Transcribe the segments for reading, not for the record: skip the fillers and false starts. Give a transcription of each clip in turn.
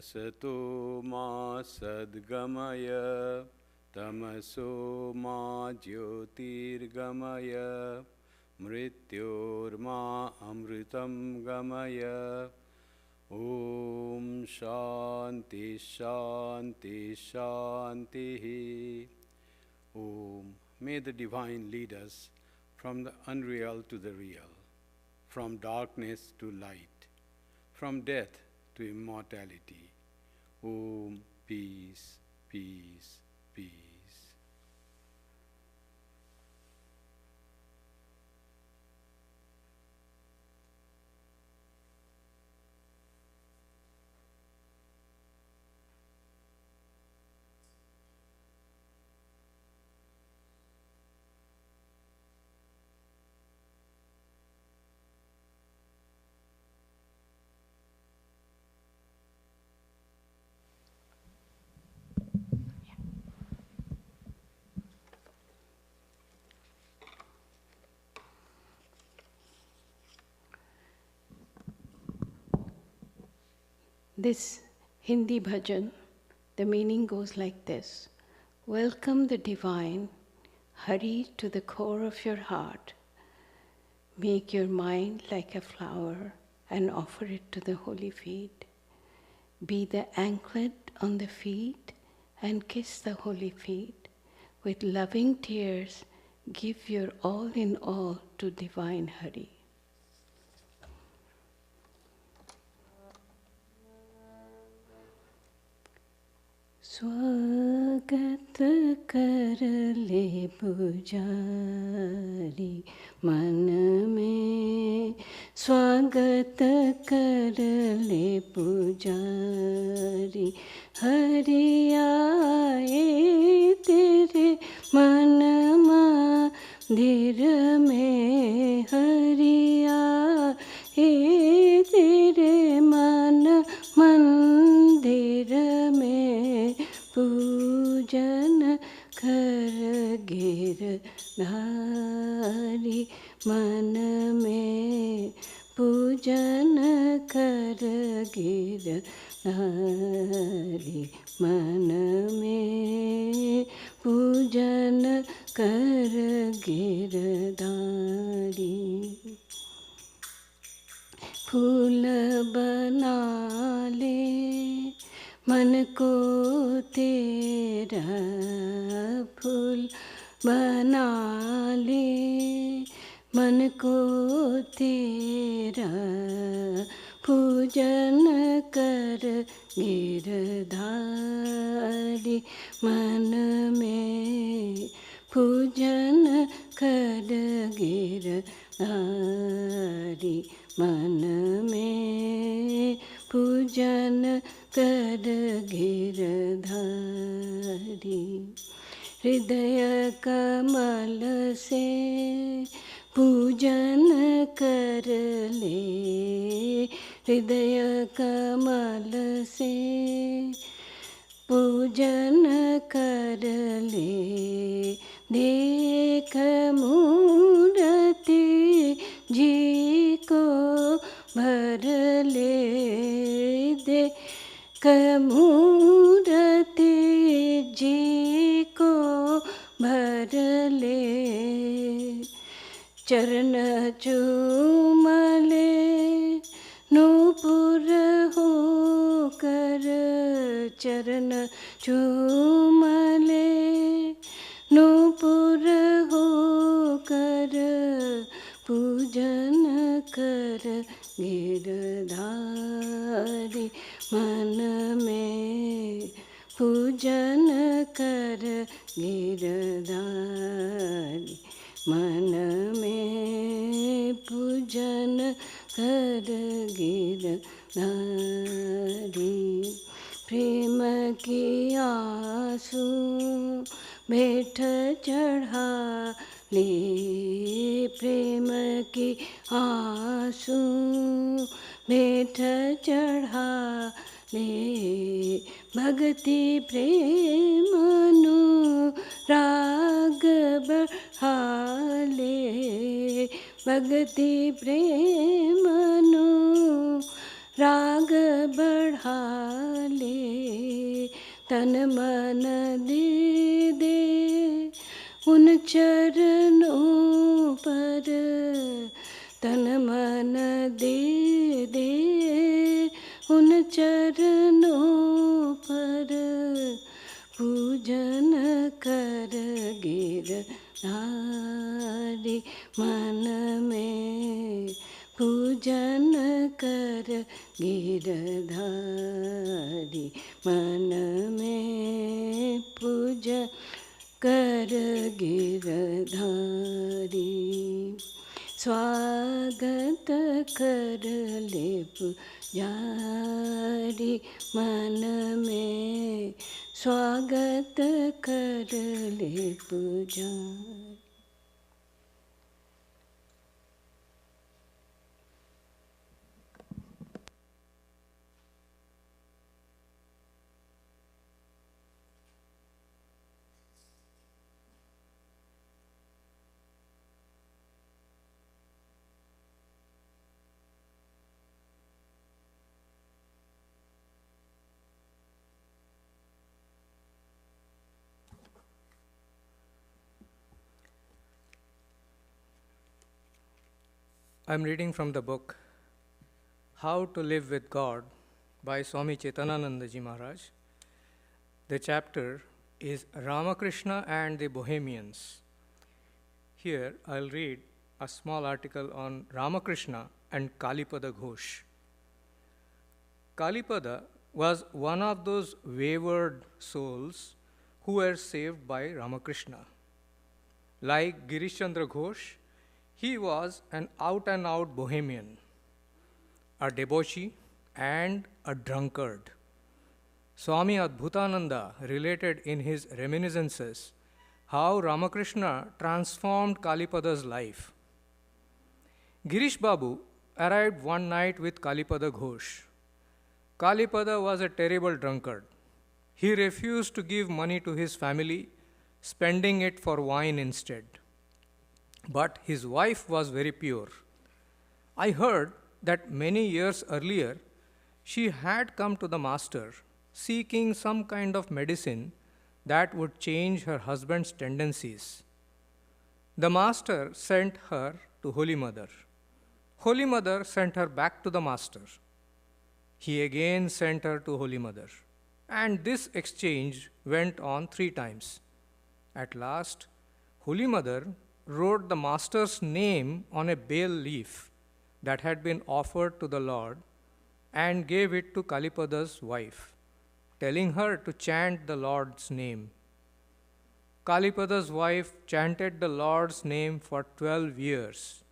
असतो मा सद्गमय तमसो मा ज्योतिर्गमय मृत्योर्मा अमृतं गमय. Om Shanti Shanti Shanti. Om. May the divine lead us from the unreal to the real, from darkness to light, from death to immortality. Om. Peace, peace, peace. This Hindi bhajan, the meaning goes like this. Welcome the divine, hurry to the core of your heart. Make your mind like a flower and offer it to the holy feet. Be the anklet on the feet and kiss the holy feet. With loving tears, give your all in all to divine Hari. स्वागत कर ले पुजारी मन में, स्वागत कर ले पुजारी. हरि आए तेरे मन मंदिर में, हरि आए तेरे मन मंदिर में. पूजन कर गिरधारी मन में, पूजन कर गिरधारी मन में, पूजन कर गिरधारी. फूल बना ले मन को तेरा, फूल बना ले मन को तेरा. पूजन कर गिरधारी मन में, पूजन कर गिरधारी मन में, पूजन कर गिरधारी. हृदय कमल से पूजन कर ले, हृदय कमल से पूजन कर ले. देख मूर्ति जी को भर ले, देख मूर्ति जी को भर ले. चरण चूम ले नूपुर हो कर, चरण चूम ले नूपुर हो कर. पूजन कर गिरधारी मन में, पूजन कर गिरधारी मन में, पूजन कर गिरधारी. प्रेम की आंसू भेंट चढ़ा ले, प्रेम की आंसू भेंट चढ़ा ले. भक्ति प्रेम अनुराग बढ़ा ले, भक्ति प्रेम अनुराग राग बढ़ा ले, तन मन दे दे उन चरणों पर, तन मन दे दे उन चरणों पर, पूजन कर गिरधारी मन में, पूजन कर गिरधारी मन में, पूजन कर गिरधारी। स्वागत कर ले पुजारी मन में, स्वागत कर ले पुजारी। I'm reading from the book How to Live with God by Swami Ranganathanadaji Maharaj. The chapter is Ramakrishna and the Bohemians. Here I'll read a small article on Ramakrishna and Kalipada Ghosh. Kalipada was one of those wayward souls who were saved by Ramakrishna. Like Girish Chandra Ghosh, he was an out-and-out bohemian, a debauchee and a drunkard. Swami Adbhutananda related in his reminiscences how Ramakrishna transformed Kalipada's life. Girish Babu arrived one night with Kalipada Ghosh. Kalipada was a terrible drunkard. He refused to give money to his family, spending it for wine instead. But his wife was very pure. I heard that many years earlier, she had come to the master seeking some kind of medicine that would change her husband's tendencies. The master sent her to Holy Mother. Holy Mother sent her back to the master. He again sent her to Holy Mother. And this exchange went on 3 times. At last, Holy Mother wrote the master's name on a bay leaf that had been offered to the Lord and gave it to Kalipada's wife, telling her to chant the Lord's name. Kalipada's wife chanted the Lord's name for 12 years.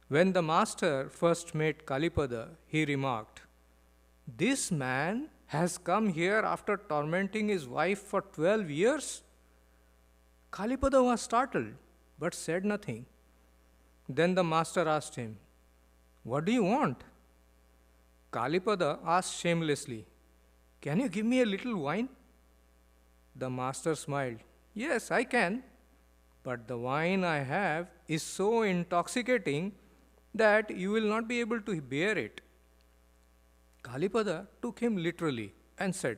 When the master first met Kalipada, he remarked, "This man has come here after tormenting his wife for 12 years?" Kalipada was startled, but said nothing. Then the master asked him, "What do you want?" Kalipada asked shamelessly, "Can you give me a little wine?" The master smiled, "Yes, I can, but the wine I have is so intoxicating that you will not be able to bear it." Kalipada took him literally and said,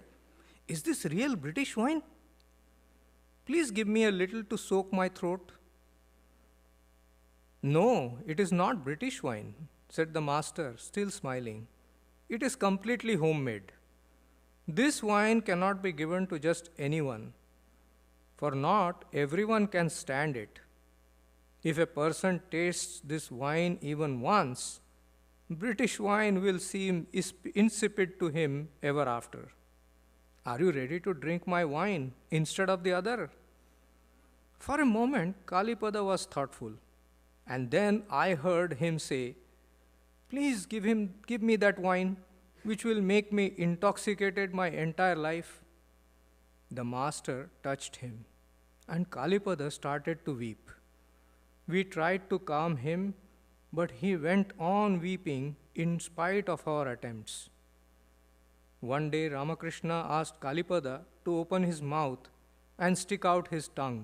"Is this real British wine? Please give me a little to soak my throat." "No, it is not British wine," said the master, still smiling. "It is completely homemade. This wine cannot be given to just anyone, for not everyone can stand it. If a person tastes this wine even once, British wine will seem insipid to him ever after. Are you ready to drink my wine instead of the other?" For a moment, Kalipada was thoughtful. And then I heard him say, "Please give me that wine, which will make me intoxicated my entire life." The master touched him, and Kalipada started to weep. We tried to calm him, but he went on weeping in spite of our attempts. One day, Ramakrishna asked Kalipada to open his mouth and stick out his tongue.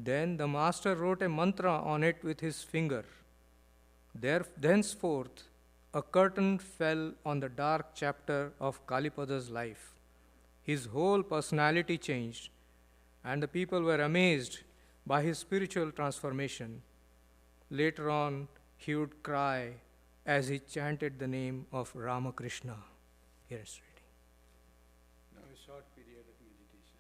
Then the master wrote a mantra on it with his finger. Thenceforth, a curtain fell on the dark chapter of Kalipada's life. His whole personality changed, and the people were amazed by his spiritual transformation. Later on, he would cry as he chanted the name of Ramakrishna. Here is reading. Now a short period of meditation.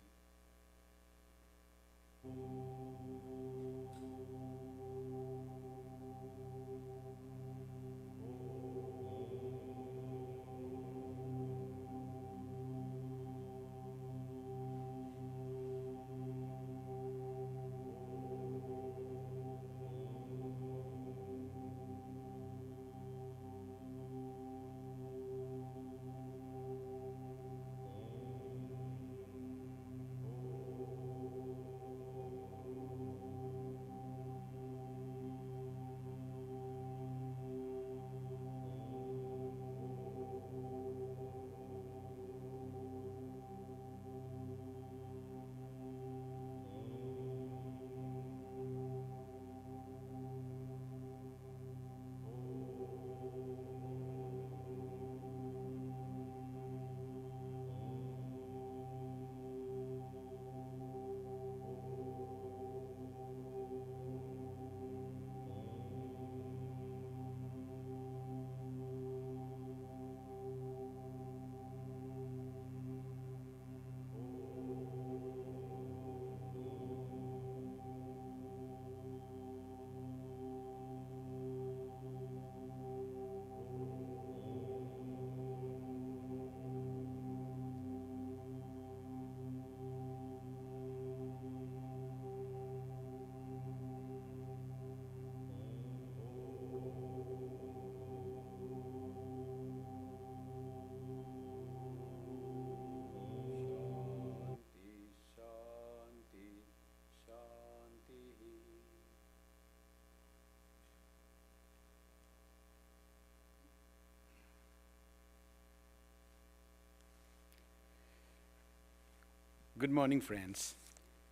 Good morning, friends.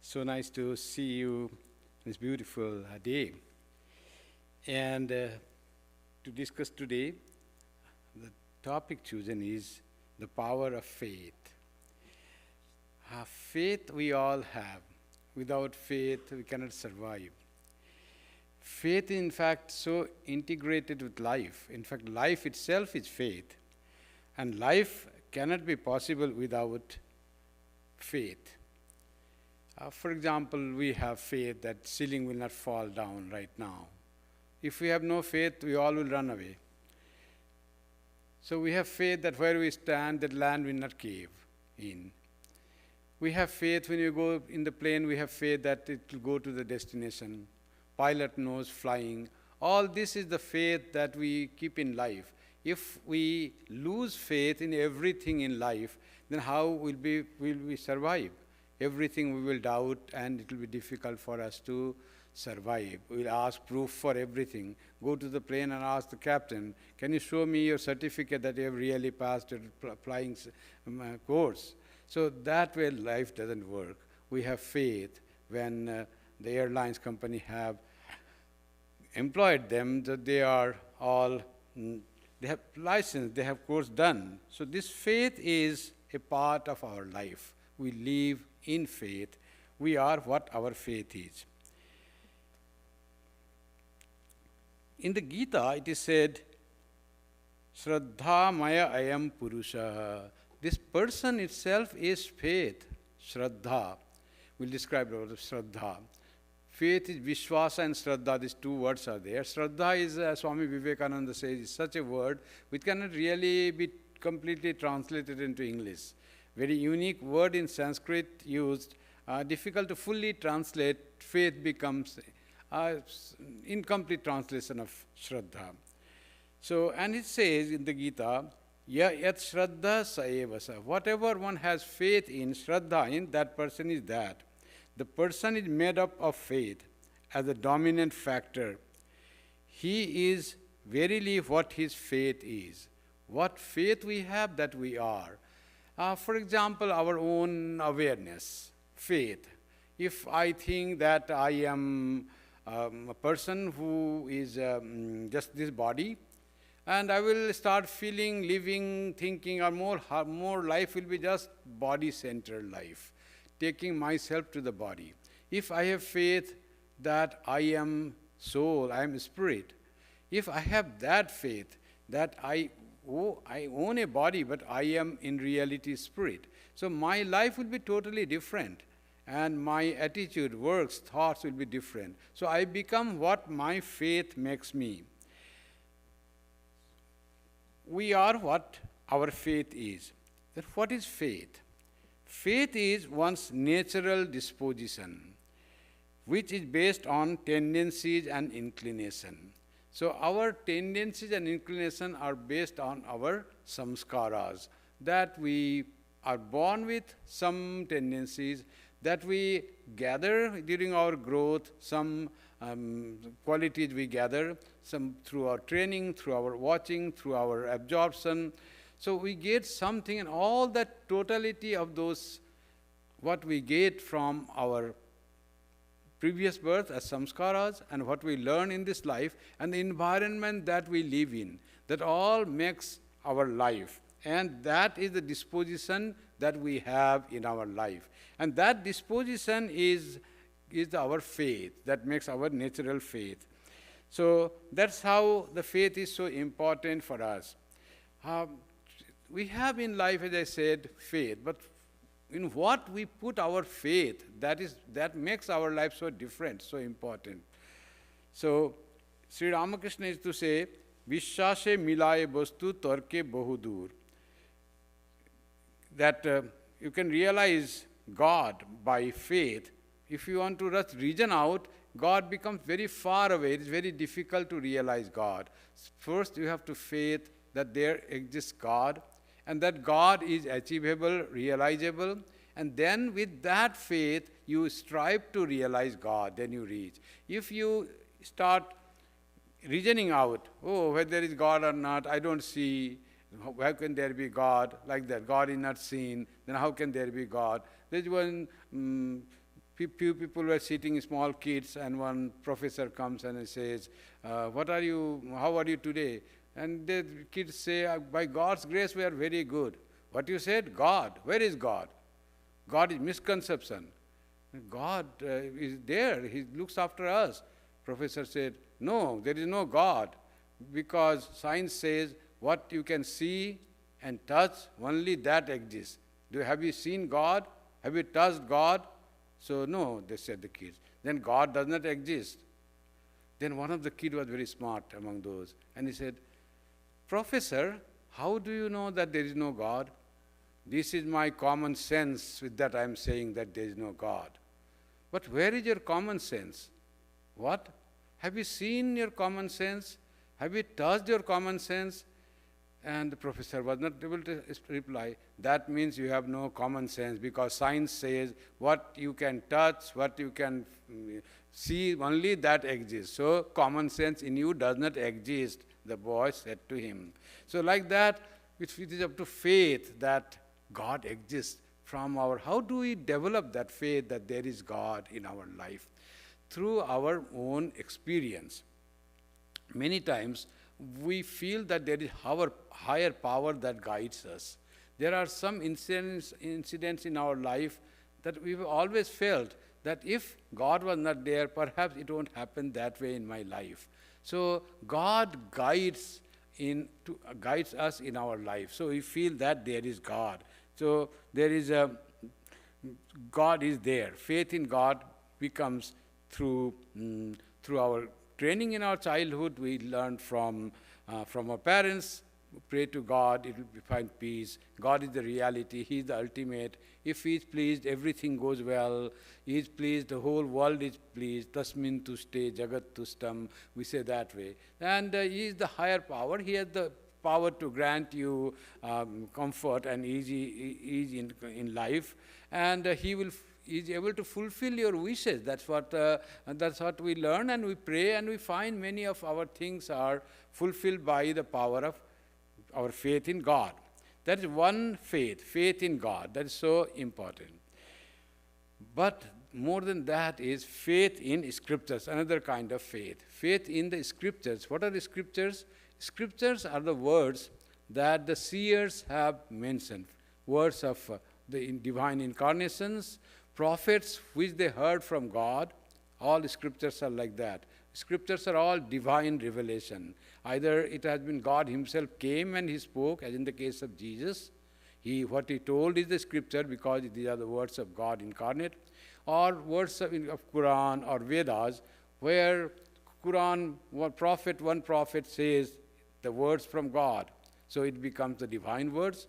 So nice to see you this beautiful day. And to discuss today, the topic chosen is the power of faith. Faith we all have. Without faith, we cannot survive. Faith, in fact, so integrated with life. In fact, life itself is faith. And life cannot be possible without faith. For example, we have faith that ceiling will not fall down right now. If we have no faith, we all will run away. So we have faith that where we stand, that land will not cave in. We have faith when you go in the plane, we have faith that it will go to the destination. Pilot knows flying. All this is the faith that we keep in life. If we lose faith in everything in life, then how will we survive? Everything we will doubt, and it will be difficult for us to survive. We will ask proof for everything. Go to the plane and ask the captain, can you show me your certificate that you have really passed a flying course? So that way life doesn't work. We have faith when the airlines company have employed them, that they are all, they have license, they have course done. So this faith is a part of our life. We live in faith. We are what our faith is. In the Gita, it is said, Shraddha Maya Ayam Purusha. This person itself is faith. Shraddha. We'll describe the word of Shraddha. Faith is Vishwasa and Shraddha. These two words are there. Shraddha is, Swami Vivekananda says, is such a word which cannot really be completely translated into English. Very unique word in Sanskrit used, difficult to fully translate. Faith becomes incomplete translation of Shraddha. So, and it says in the Gita, Yat Shraddha Saevasa. Whatever one has faith in, Shraddha in, that person is that. The person is made up of faith as a dominant factor. He is verily what his faith is. What faith we have, that we are. For example, our own awareness, faith. If I think that I am a person who is just this body, And I will start feeling, living, thinking, or more life will be just body-centered life, taking myself to the body. If I have faith that I am soul, I am spirit, if I have that faith that I own a body, but I am in reality spirit, so my life will be totally different. And my attitude, works, thoughts will be different. So I become what my faith makes me. We are what our faith is. Then what is faith? Faith is one's natural disposition, which is based on tendencies and inclination. So our tendencies and inclination are based on our samskaras, that we are born with some tendencies, that we gather during our growth, some qualities we gather, some through our training, through our watching, through our absorption. So we get something, and all that totality of those, what we get from our previous birth as samskaras, and what we learn in this life, and the environment that we live in, that all makes our life. And that is the disposition that we have in our life. And that disposition is our faith, that makes our natural faith. So that's how the faith is so important for us. We have in life, as I said, faith, but in what we put our faith, that makes our life so different, so important. So Sri Ramakrishna is to say, Vishwase milaye vastu tarke bahudur. That you can realize God by faith. If you want to just reason out, God becomes very far away. It is very difficult to realize God. First, you have to faith that there exists God, and that God is achievable, realizable, and then with that faith, you strive to realize God, then you reach. If you start reasoning out, whether there is God or not, I don't see, how can there be God? Like that, God is not seen, then how can there be God? There's one, few people were sitting, small kids, and one professor comes and says, how are you today? And the kids say, by God's grace we are very good. What you said? God. Where is God? God is misconception. God is there. He looks after us. Professor said, no, there is no God, because science says what you can see and touch, only that exists. Have you seen God? Have you touched God? So no, they said the kids. Then God does not exist. Then one of the kids was very smart among those, and he said, Professor, how do you know that there is no God? This is my common sense, with that I am saying that there is no God. But where is your common sense? What? Have you seen your common sense? Have you touched your common sense? And the professor was not able to reply. That means you have no common sense, because science says what you can touch, what you can see, only that exists. So common sense in you does not exist, the boy said to him. So like that, it is up to faith that God exists from our, how do we develop that faith that there is God in our life? Through our own experience. Many times we feel that there is our higher power that guides us. There are some incidents in our life that we've always felt that if God was not there, perhaps it won't happen that way in my life. So God guides us in our life. So we feel that there is God. So there is God is there. Faith in God becomes through our training in our childhood. We learn from our parents. Pray to God, it will find peace. God is the reality. He is the ultimate. If He is pleased, everything goes well. He is pleased, the whole world is pleased. Tasmin tushte jagat tushtam, we say that way. And He is the higher power. He has the power to grant you comfort and ease in life. And He is able to fulfill your wishes. That's what we learn, and we pray, and we find many of our things are fulfilled by the power of our faith in God. That is one faith in God. That is so important. But more than that is faith in scriptures, another kind of faith. Faith in the scriptures. What are the scriptures? scriptures are the words that the seers have mentioned, words of the divine incarnations, prophets which they heard from God. All scriptures are like that. Scriptures are all divine revelation. Either it has been God himself came and he spoke, as in the case of Jesus. What he told is the scripture because these are the words of God incarnate, or words of Quran or Vedas, where Quran, one prophet says the words from God, so it becomes the divine words.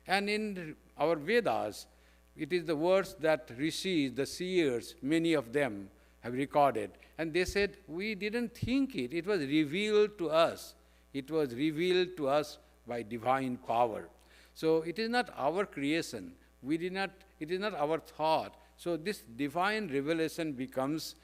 And in our Vedas, it is the words that rishis, the seers, many of them have recorded. And they said, we didn't think it. It was revealed to us. It was revealed to us by divine power. So it is not our creation. It is not our thought. So this divine revelation becomes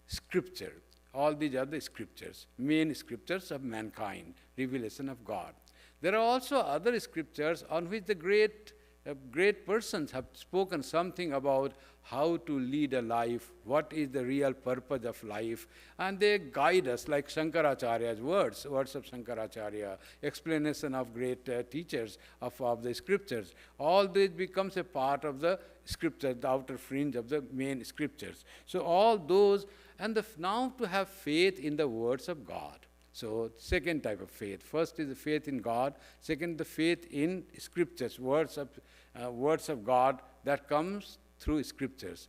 scripture. All these are the scriptures, main scriptures of mankind, revelation of God. There are also other scriptures on which the great persons have spoken something about how to lead a life, what is the real purpose of life, and they guide us like Shankaracharya's words of Shankaracharya, explanation of great teachers of the scriptures. All this becomes a part of the scripture, the outer fringe of the main scriptures. So all those, and now to have faith in the words of God. So second type of faith. First is the faith in God. Second, the faith in scriptures, words of God that comes through scriptures.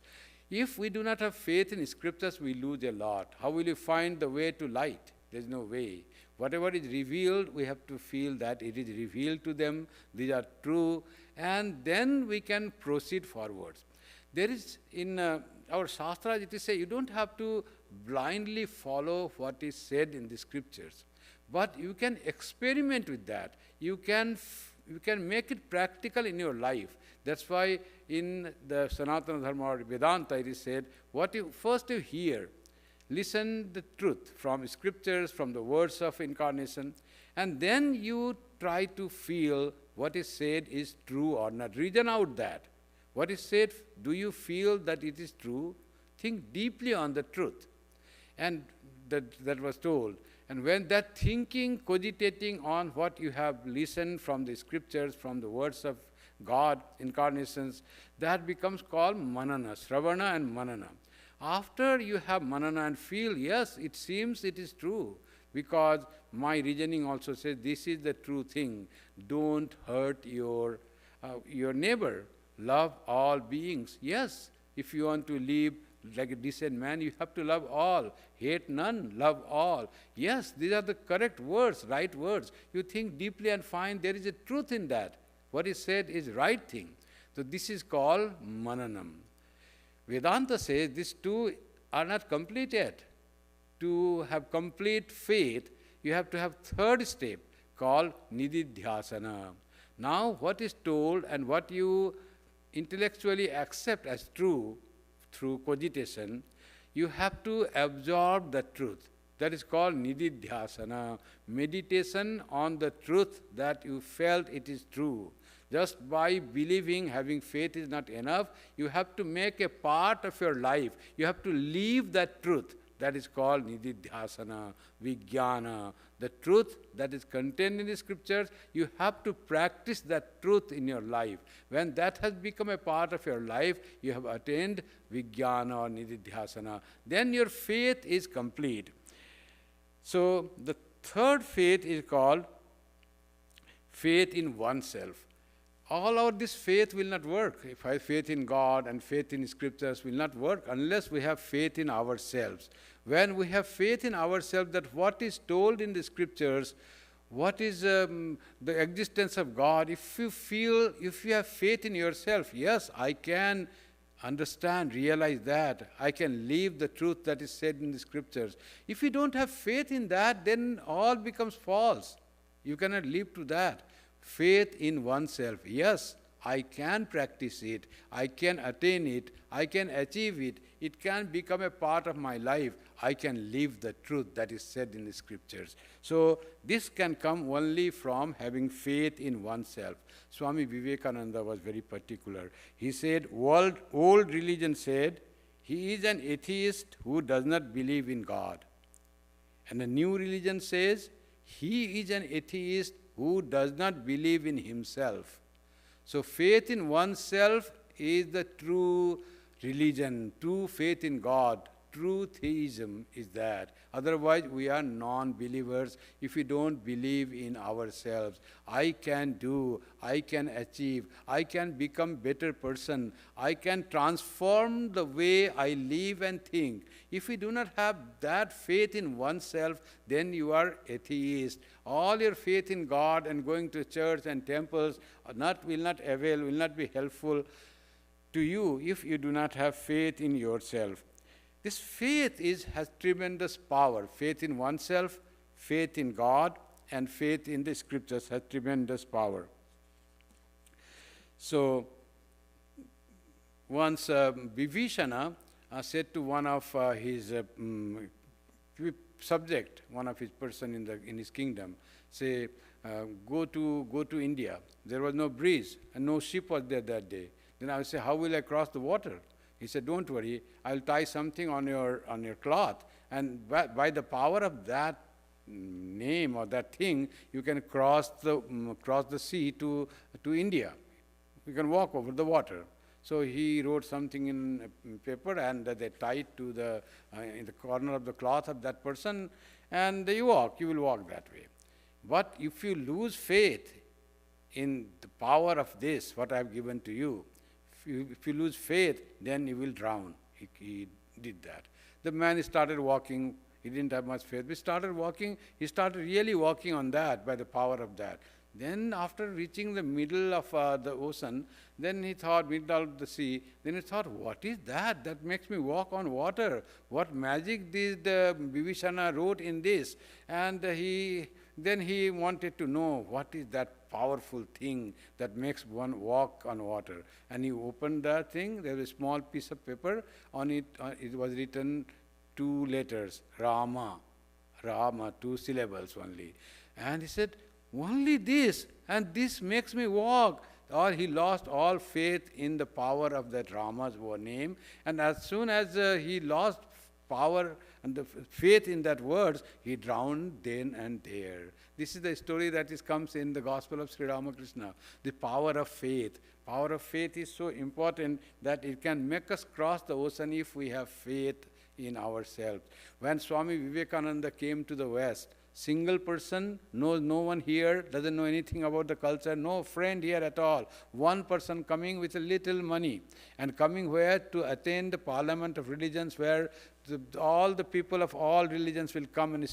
If we do not have faith in scriptures, we lose a lot. How will you find the way to light? There's no way. Whatever is revealed, we have to feel that it is revealed to them, these are true, and then we can proceed forwards. There is, in our Shastras, it is said, you don't have to blindly follow what is said in the scriptures, but you can experiment with that. You can make it practical in your life. That's why in the Sanatana Dharma or Vedanta, it is said, first you hear, listen the truth from scriptures, from the words of incarnation, and then you try to feel what is said is true or not. Reason out that. What is said, do you feel that it is true? Think deeply on the truth. And that was told. And when that thinking, cogitating on what you have listened from the scriptures, from the words of God, incarnations, that becomes called manana, Sravana and manana. After you have manana and feel, yes, it seems it is true, because my reasoning also says this is the true thing. Don't hurt your neighbor. Love all beings. Yes, if you want to live like a decent man, you have to love all. Hate none, love all. Yes, these are the correct words, right words. You think deeply and find there is a truth in that. What is said is right thing. So this is called mananam. Vedanta says these two are not complete yet. To have complete faith, you have to have third step called nididhyasana. Now what is told and what you intellectually accept as true through cogitation, you have to absorb the truth. That is called nididhyasana, meditation on the truth that you felt it is true. Just by believing, having faith is not enough. You have to make a part of your life. You have to live that truth. That is called nididhyasana, vijnana. The truth that is contained in the scriptures, you have to practice that truth in your life. When that has become a part of your life, you have attained vijnana or nididhyasana. Then your faith is complete. So the third faith is called faith in oneself. All of this faith will not work. If I have faith in God and faith in scriptures will not work unless we have faith in ourselves. When we have faith in ourselves that what is told in the scriptures, what is the existence of God, if you have faith in yourself, yes, I can understand, realize that. I can live the truth that is said in the scriptures. If you don't have faith in that, then all becomes false. You cannot live to that. Faith in oneself. Yes, I can practice it. I can attain it. I can achieve it. It can become a part of my life. I can live the truth that is said in the scriptures. So this can come only from having faith in oneself. Swami Vivekananda was very particular. He said, old religion said, he is an atheist who does not believe in God. And the new religion says, He is an atheist who does not believe in himself. So faith in oneself is the true religion, true faith in God. True theism is that. Otherwise, we are non-believers if we don't believe in ourselves. I can do, I can achieve, I can become better person, I can transform the way I live and think. If we do not have that faith in oneself, then you are atheist. All your faith in God and going to church and temples will not avail, will not be helpful to you if you do not have faith in yourself. This faith has tremendous power. Faith in oneself, faith in God, and faith in the scriptures has tremendous power. So, once Vibhishana said to one of his subject, one of his person in his kingdom, say, go to India. There was no breeze and no ship was there that day. Then I would say, how will I cross the water? He said, don't worry, I'll tie something on your cloth, and by the power of that name or that thing, you can cross the sea to India. You can walk over the water. So he wrote something in paper, and they tied to in the corner of the cloth of that person, and you will walk that way. But if you lose faith in the power of this, what I have given to you, if you lose faith, then you will drown. He did that. The man started walking. He didn't have much faith. He started walking. He started really walking on that by the power of that. Then after reaching the middle of the ocean, then he thought, middle of the sea, then he thought, what is that? That makes me walk on water. What magic the Vibhishana wrote in this? And then he wanted to know what is that powerful thing that makes one walk on water. And he opened that thing. There was a small piece of paper. On it, it was written 2 letters, Rama, 2 syllables only. And he said, only this, and this makes me walk. Or he lost all faith in the power of that Rama's name. And as soon as he lost power and the faith in that words, he drowned then and there. This is the story that comes in the Gospel of Sri Ramakrishna. The power of faith. Power of faith is so important that it can make us cross the ocean if we have faith in ourselves. When Swami Vivekananda came to the West, single person, knows no one here, doesn't know anything about the culture, no friend here at all. One person coming with a little money and coming where to attend the Parliament of Religions, where all the people of all religions will come and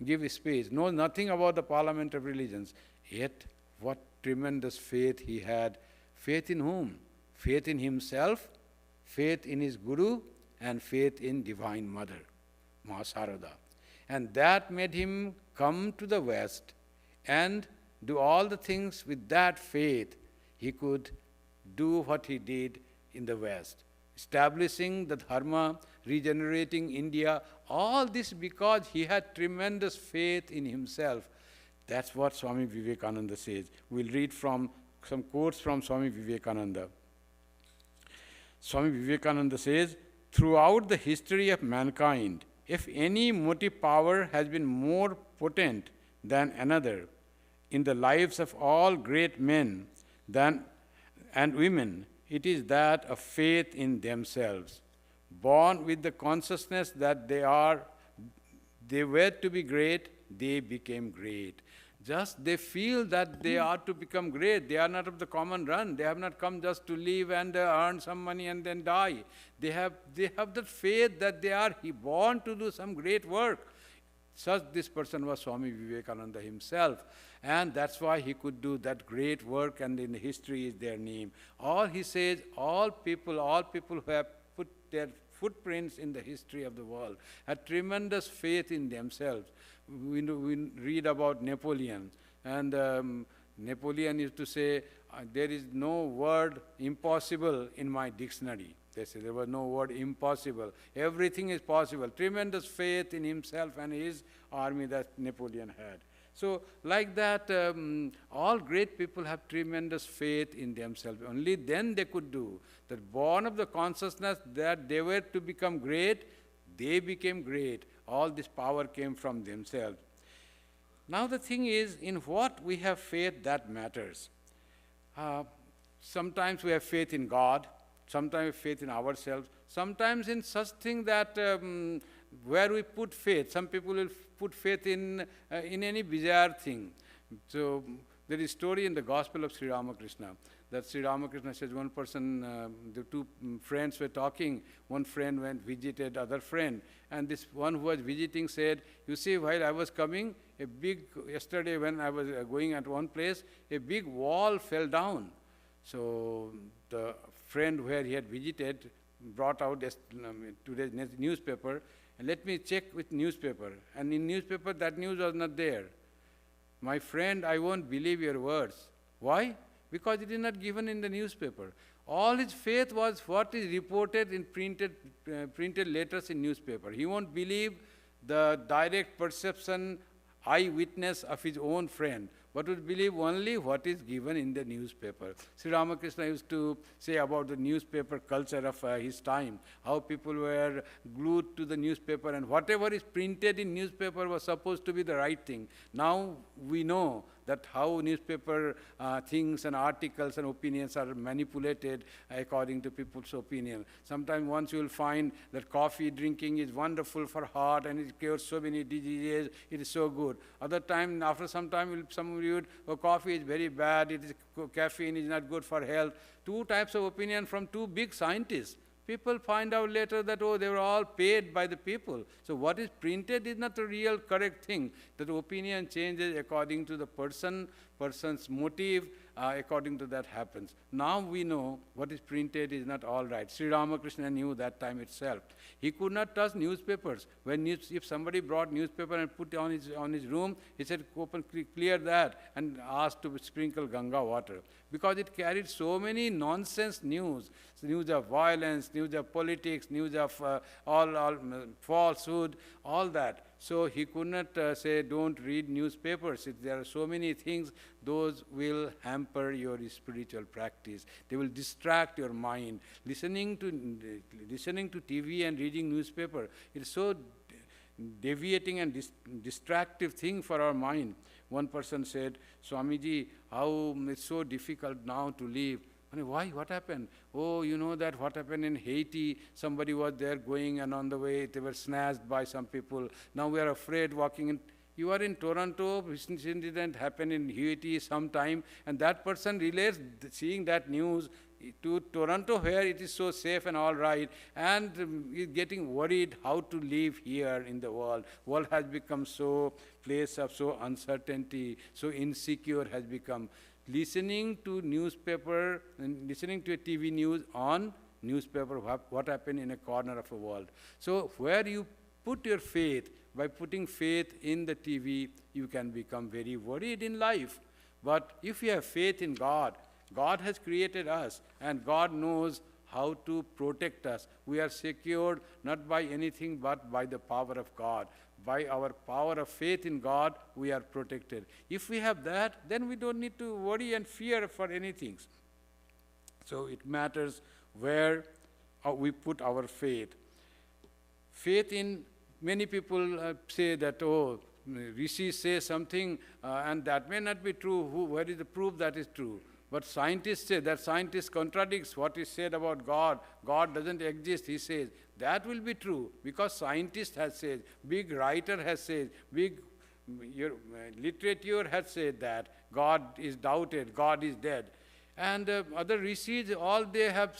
give a speech. Knows nothing about the Parliament of Religions. Yet, what tremendous faith he had. Faith in whom? Faith in himself, faith in his Guru, and faith in Divine Mother, Ma Sarada. And that made him come to the West and do all the things with that faith. He could do what he did in the West, establishing the Dharma, regenerating India, all this because he had tremendous faith in himself. That's what Swami Vivekananda says. We'll read from some quotes from Swami Vivekananda. Swami Vivekananda says, throughout the history of mankind, if any motive power has been more potent than another in the lives of all great men and women, it is that of faith in themselves. Born with the consciousness that they were to be great, they became great. Just they feel that they are to become great. They are not of the common run. They have not come just to live and earn some money and then die. They have that faith that they are born to do some great work. Such this person was Swami Vivekananda himself. And that's why he could do that great work, and in history is their name. He says, all people who have put their footprints in the history of the world had tremendous faith in themselves. We read about Napoleon, and Napoleon used to say, there is no word impossible in my dictionary. They say there was no word impossible. Everything is possible. Tremendous faith in himself and his army that Napoleon had. So like that, all great people have tremendous faith in themselves. Only then they could do. That born of the consciousness that they were to become great, they became great. All this power came from themselves. Now the thing is, in what we have faith, that matters. Sometimes we have faith in God, sometimes we have faith in ourselves, sometimes in such thing that where we put faith. Some people will put faith in any bizarre thing. So there is a story in the Gospel of Sri Ramakrishna that Sri Ramakrishna says one person, the two friends were talking. One friend went visited other friend, and this one who was visiting said, "You see, while I was coming, yesterday when I was going at one place, a big wall fell down." So the friend where he had visited brought out today's newspaper, and let me check with newspaper. And in newspaper, that news was not there. "My friend, I won't believe your words." Why? Because it is not given in the newspaper. All his faith was what is reported in printed letters in newspaper. He won't believe the direct perception, eyewitness of his own friend, but would believe only what is given in the newspaper. Sri Ramakrishna used to say about the newspaper culture of his time, how people were glued to the newspaper, and whatever is printed in newspaper was supposed to be the right thing. Now we know that how newspaper things and articles and opinions are manipulated according to people's opinion. Sometimes once you will find that coffee drinking is wonderful for heart and it cures so many diseases, it is so good. Other time, after some time, some of you would, "Oh, coffee is very bad, caffeine is not good for health." Two types of opinion from two big scientists. People find out later that, oh, they were all paid by the people. So what is printed is not the real correct thing. That opinion changes according to the person's motive, according to that happens. Now we know what is printed is not all right. Sri Ramakrishna knew that time itself. He could not touch newspapers. If somebody brought newspaper and put it on his room, he said, clear that, and asked to sprinkle Ganga water. Because it carried so many nonsense news of violence, news of politics, news of all falsehood, all that. So he could not say, don't read newspapers. There are so many things, those will hamper your spiritual practice. They will distract your mind. Listening to TV and reading newspaper, it's so deviating and distractive thing for our mind. One person said, "Swamiji, how it's so difficult now to live." Why? What happened? "Oh, you know that what happened in Haiti, somebody was there going and on the way they were snatched by some people. Now we are afraid walking in." You are in Toronto, this incident happened in Haiti sometime, and that person relates seeing that news to Toronto where it is so safe and all right, and is getting worried how to live here in the world. World has become so place of so uncertainty, so insecure has become. Listening to newspaper and listening to a TV news on newspaper, what happened in a corner of a world. So where you put your faith, by putting faith in the TV, you can become very worried in life. But if you have faith in God, God has created us, and God knows how to protect us. We are secured not by anything but by the power of God. By our power of faith in God, we are protected. If we have that, then we don't need to worry and fear for anything. So it matters where we put our faith. Faith in, many people say that, oh, rishis say something and that may not be true. Where is the proof that is true? But scientists say that scientist contradicts what is said about God. God doesn't exist, he says. That will be true because scientist has said, big writer has said, big literature has said that God is doubted, God is dead. And other rishis, all they have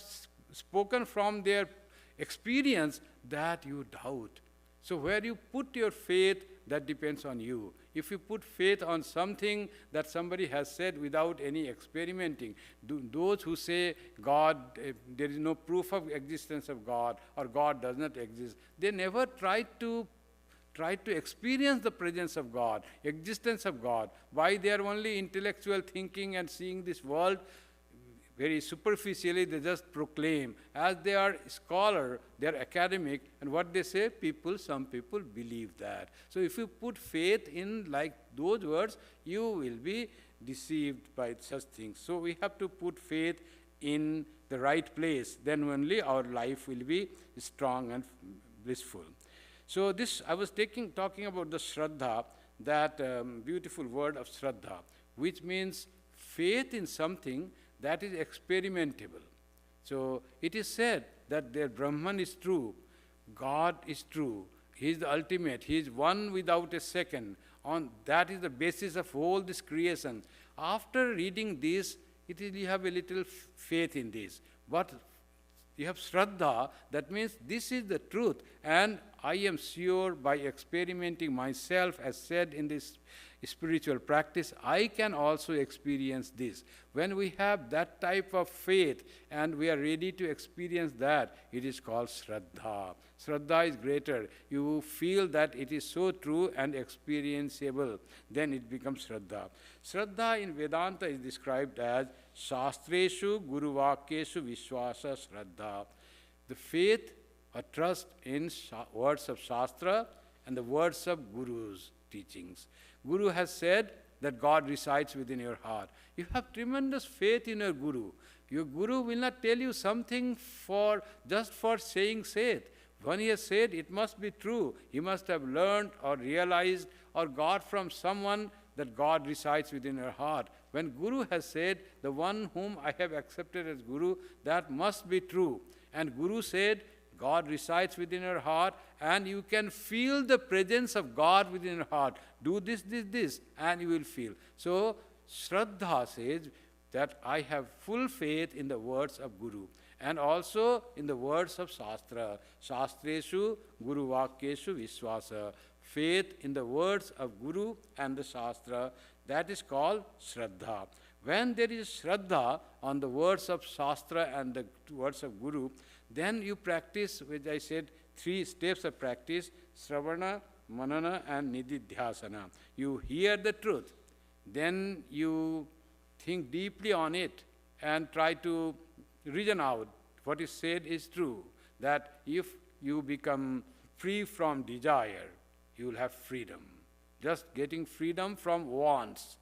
spoken from their experience that you doubt. So where you put your faith, that depends on you. If you put faith on something that somebody has said without any experimenting, those who say God, there is no proof of existence of God or God does not exist, they never try to experience the presence of God, existence of God. Why they are only intellectual thinking and seeing this world very superficially, they just proclaim. As they are scholar, they are academic, and what they say, some people believe that. So if you put faith in like those words, you will be deceived by such things. So we have to put faith in the right place, then only our life will be strong and blissful. So this, I was talking about the Sraddha. that beautiful word of Sraddha, which means faith in something that is experimentable. So it is said that their Brahman is true, God is true, He is the ultimate, He is one without a second. That is the basis of all this creation. After reading this, you have a little faith in this. But you have Sraddha, that means this is the truth, and I am sure by experimenting myself, as said in this spiritual practice, I can also experience this. When we have that type of faith and we are ready to experience that, it is called Sraddha. Sraddha is greater. You feel that it is so true and experienceable, then it becomes Sraddha. Sraddha in Vedanta is described as Shastreshu Guruvakyeshu Vishwasa Sraddha. The faith or trust in words of Shastra and the words of Guru's teachings. Guru has said that God resides within your heart. You have tremendous faith in your Guru. Your Guru will not tell you something just for saying it. When he has said, it must be true. He must have learned or realized or got from someone that God resides within your heart. When Guru has said, the one whom I have accepted as Guru, that must be true. And Guru said, God resides within your heart, and you can feel the presence of God within your heart. Do this, and you will feel. So, Shraddha says that I have full faith in the words of Guru, and also in the words of Shastra. Shastreshu Guru Vakyeshu Vishwasa. Faith in the words of Guru and the Shastra, that is called Shraddha. When there is Shraddha on the words of Shastra and the words of Guru, then you practice, which I said, 3 steps of practice, Sravana, Manana and Nididhyasana. You hear the truth, then you think deeply on it and try to reason out what is said is true, that if you become free from desire, you will have freedom. Just getting freedom from wants,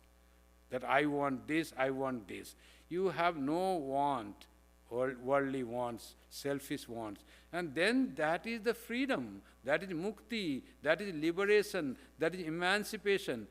that I want this, I want this. You have no want, or worldly wants, selfish wants. And then that is the freedom, that is mukti, that is liberation, that is emancipation.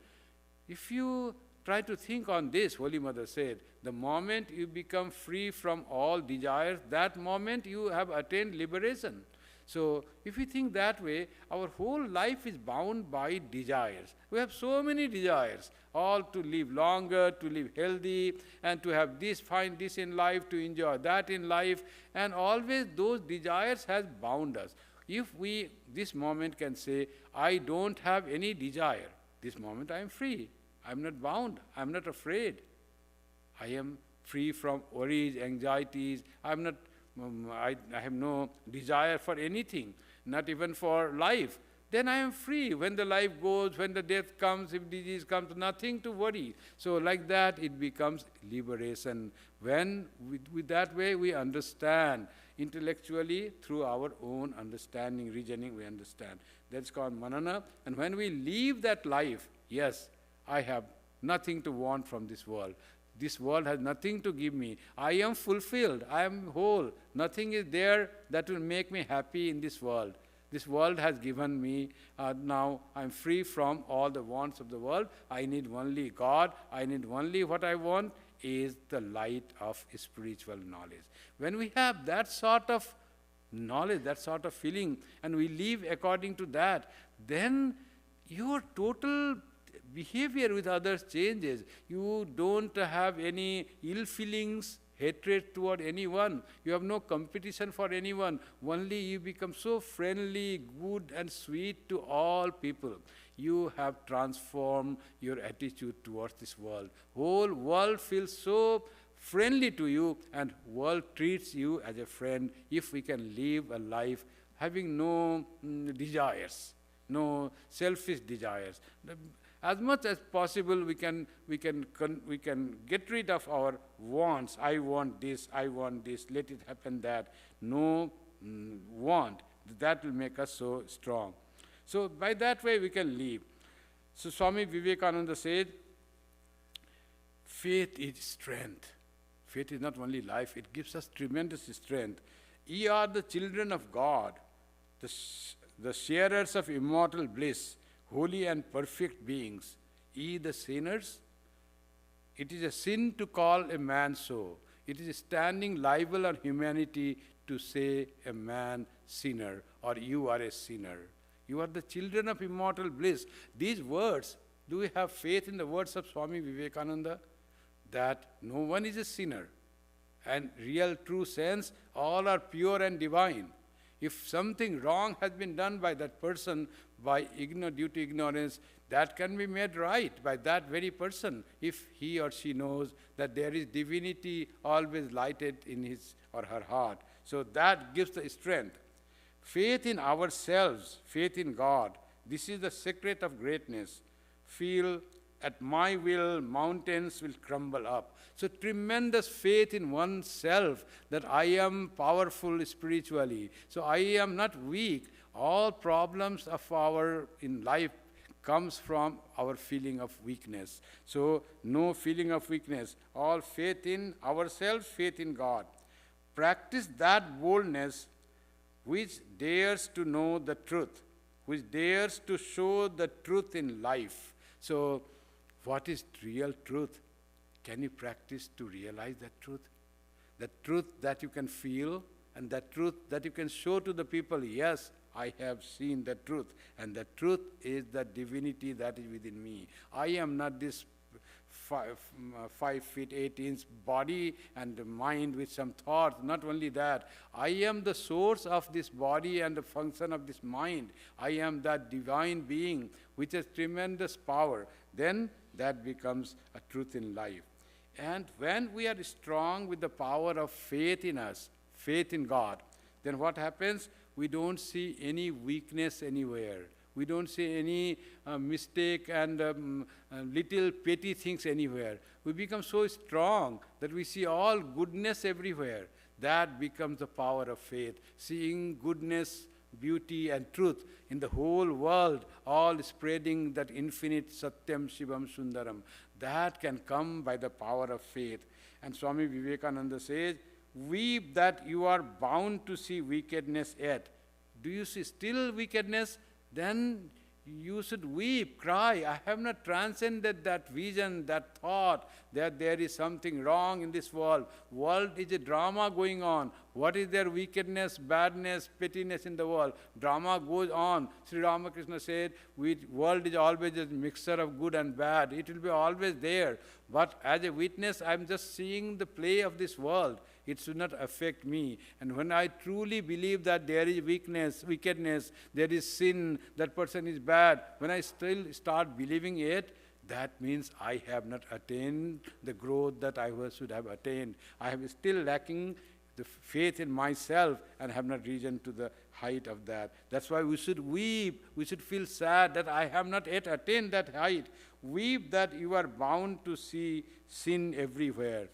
If you try to think on this, Holy Mother said, the moment you become free from all desires, that moment you have attained liberation. So, if we think that way, our whole life is bound by desires. We have so many desires, all to live longer, to live healthy, and to have this, find this in life, to enjoy that in life, and always those desires has bound us. If we, this moment can say, I don't have any desire, this moment I am free, I am not bound, I am not afraid. I am free from worries, anxieties, I have no desire for anything, not even for life. Then I am free. When the life goes, when the death comes, if disease comes, nothing to worry. So like that, it becomes liberation. When with that way we understand intellectually through our own understanding, reasoning, we understand. That's called manana. And when we leave that life, yes, I have nothing to want from this world. This world has nothing to give me. I am fulfilled. I am whole. Nothing is there that will make me happy in this world. This world has given me, now I am free from all the wants of the world. I need only God. I need only what I want is the light of spiritual knowledge. When we have that sort of knowledge, that sort of feeling, and we live according to that, then your total behavior with others changes. You don't have any ill feelings, hatred toward anyone. You have no competition for anyone. Only you become so friendly, good and sweet to all people. You have transformed your attitude towards this world. Whole world feels so friendly to you, and world treats you as a friend if we can live a life having no desires, no selfish desires. As much as possible, we can get rid of our wants. I want this, let it happen that. No want. That will make us so strong. So by that way we can live. So Swami Vivekananda said, faith is strength. Faith is not only life, it gives us tremendous strength. Ye are the children of God, the sharers of immortal bliss. holy and perfect beings, ye the sinners? It is a sin to call a man so. It is a standing libel on humanity to say a man sinner or you are a sinner. You are the children of immortal bliss. These words, do we have faith in the words of Swami Vivekananda? That no one is a sinner. And real true sense, all are pure and divine. If something wrong has been done by that person due to ignorance, that can be made right by that very person if he or she knows that there is divinity always lighted in his or her heart. So that gives the strength. Faith in ourselves, faith in God, this is the secret of greatness. Feel at my will, mountains will crumble up. So tremendous faith in oneself that I am powerful spiritually. So I am not weak. All problems of in life comes from our feeling of weakness. So no feeling of weakness. All faith in ourselves, faith in God. Practice that boldness which dares to know the truth, which dares to show the truth in life. So what is real truth? Can you practice to realize that truth? The truth that you can feel and the truth that you can show to the people, yes, I have seen the truth, and the truth is the divinity that is within me. I am not this 5 feet 8 inch body and mind with some thoughts. Not only that, I am the source of this body and the function of this mind. I am that divine being which has tremendous power. Then that becomes a truth in life. And when we are strong with the power of faith in us, faith in God, then what happens? We don't see any weakness anywhere. We don't see any mistake and little petty things anywhere. We become so strong that we see all goodness everywhere. That becomes the power of faith. Seeing goodness, beauty and truth in the whole world, all spreading that infinite Satyam Shivam Sundaram. That can come by the power of faith. And Swami Vivekananda says, weep that you are bound to see wickedness yet. Do you see still wickedness? Then you should weep, cry. I have not transcended that vision, that thought that there is something wrong in this world. World is a drama going on. What is there? Wickedness, badness, pettiness in the world. Drama goes on. Sri Ramakrishna said, world is always a mixture of good and bad. It will be always there. But as a witness, I am just seeing the play of this world. It should not affect me. And when I truly believe that there is wickedness, there is sin, that person is bad, when I still start believing it, that means I have not attained the growth that I should have attained. I am still lacking the faith in myself and have not risen to the height of that. That's why we should weep. We should feel sad that I have not yet attained that height. Weep that you are bound to see sin everywhere.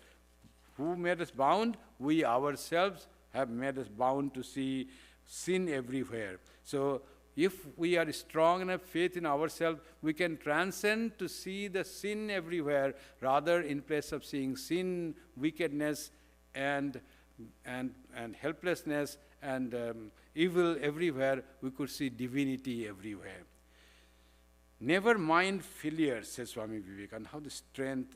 Who made us bound? We ourselves have made us bound to see sin everywhere. So if we are strong enough faith in ourselves, we can transcend to see the sin everywhere, rather in place of seeing sin, wickedness, and helplessness and evil everywhere, we could see divinity everywhere. Never mind failures, says Swami Vivekananda. How the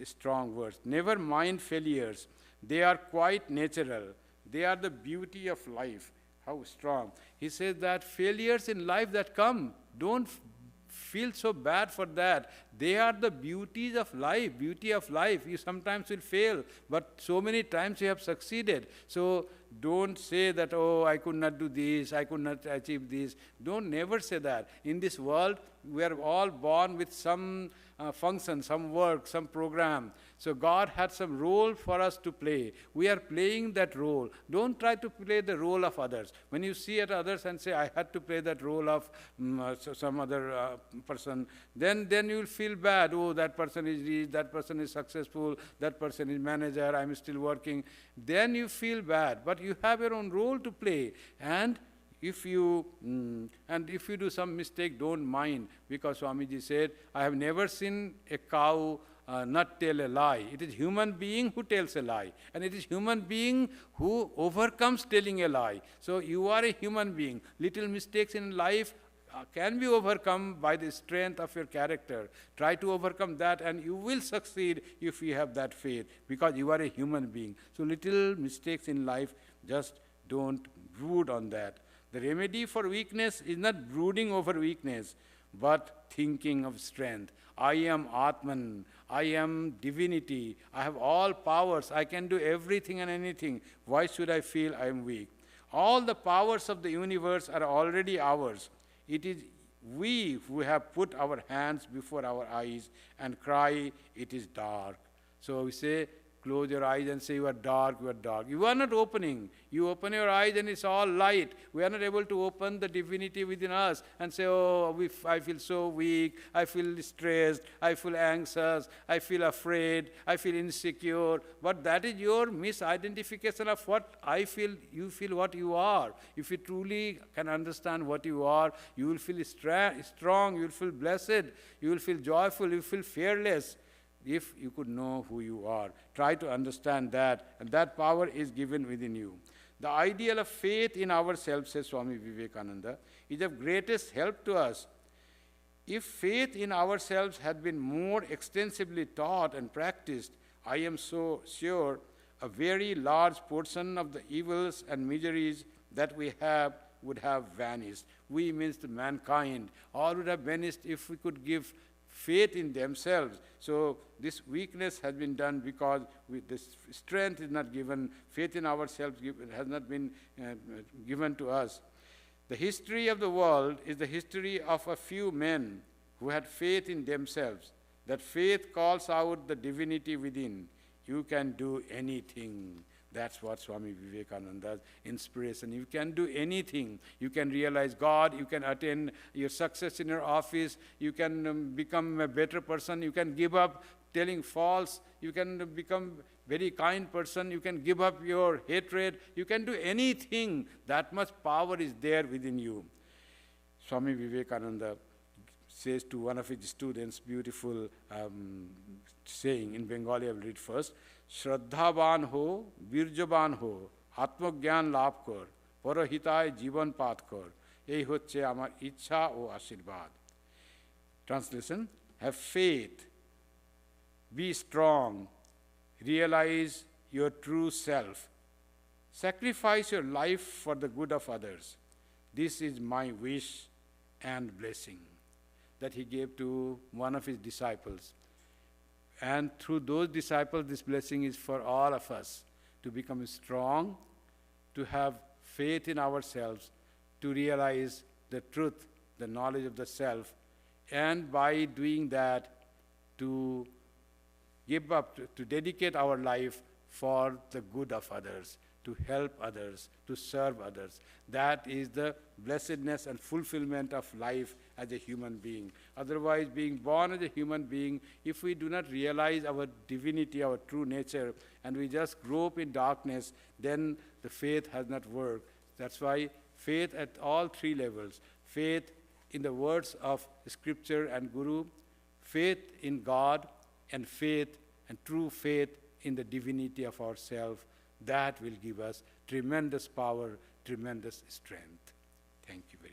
strong words. Never mind failures. They are quite natural. They are the beauty of life. How strong. He says that failures in life that come, don't feel so bad for that. They are the beauties of life, beauty of life. You sometimes will fail, but so many times you have succeeded. So don't say that, oh, I could not do this, I could not achieve this. Don't never say that. In this world, we are all born with some function, some work, some program. So God had some role for us to play. We are playing that role. Don't try to play the role of others. When you see at others and say, I had to play that role of some other person, then you will feel bad. Oh, that person is rich, that person is successful, that person is manager, I'm still working. Then you feel bad. But you have your own role to play. And if you do some mistake, don't mind, because Swamiji said, I have never seen a cow not tell a lie. It is human being who tells a lie, and it is human being who overcomes telling a lie. So you are a human being. Little mistakes in life can be overcome by the strength of your character. Try to overcome that, and you will succeed if you have that faith, because you are a human being. So little mistakes in life, just don't brood on that. The remedy for weakness is not brooding over weakness, but thinking of strength. I am Atman, I am divinity, I have all powers, I can do everything and anything. Why should I feel I am weak? All the powers of the universe are already ours. It is we who have put our hands before our eyes and cry, it is dark. So we say, close your eyes and say, you are dark, you are dark. You are not opening. You open your eyes and it's all light. We are not able to open the divinity within us and say, oh, I feel so weak, I feel stressed, I feel anxious, I feel afraid, I feel insecure. But that is your misidentification of what I feel. You feel what you are. If you truly can understand what you are, you will feel strong, you will feel blessed, you will feel joyful, you will feel fearless. If you could know who you are, try to understand that, and that power is given within you. The ideal of faith in ourselves, says Swami Vivekananda, is of greatest help to us. If faith in ourselves had been more extensively taught and practiced, I am so sure a very large portion of the evils and miseries that we have would have vanished. We means the mankind, all would have vanished if we could give faith in themselves. So this weakness has been done because this strength is not given, faith in ourselves has not been given to us. The history of the world is the history of a few men who had faith in themselves. That faith calls out the divinity within. You can do anything. That's what Swami Vivekananda's inspiration. You can do anything. You can realize God, you can attain your success in your office, you can become a better person, you can give up telling false, you can become very kind person, you can give up your hatred, you can do anything. That much power is there within you. Swami Vivekananda says to one of his students, beautiful saying in Bengali, I will read first. শ্রদ্ধাবান হো বীর্যবান হো আত্মজ্ঞান লাভ কর পরহিতায় জীবন পাত কর এই হচ্ছে আমার ইচ্ছা ও আশীর্বাদ. Translation: have faith, be strong, realize your true self, sacrifice your life for the good of others. This is my wish and blessing. That he gave to one of his disciples. And through those disciples, this blessing is for all of us, to become strong, to have faith in ourselves, to realize the truth, the knowledge of the self, and by doing that, to give up, to dedicate our life for the good of others, to help others, to serve others. That is the blessedness and fulfillment of life as a human being. Otherwise, being born as a human being, if we do not realize our divinity, our true nature, and we just grow up in darkness, then the faith has not worked. That's why faith at all three levels, faith in the words of Scripture and Guru, faith in God, and faith and true faith in the divinity of ourselves, that will give us tremendous power, tremendous strength. Thank you.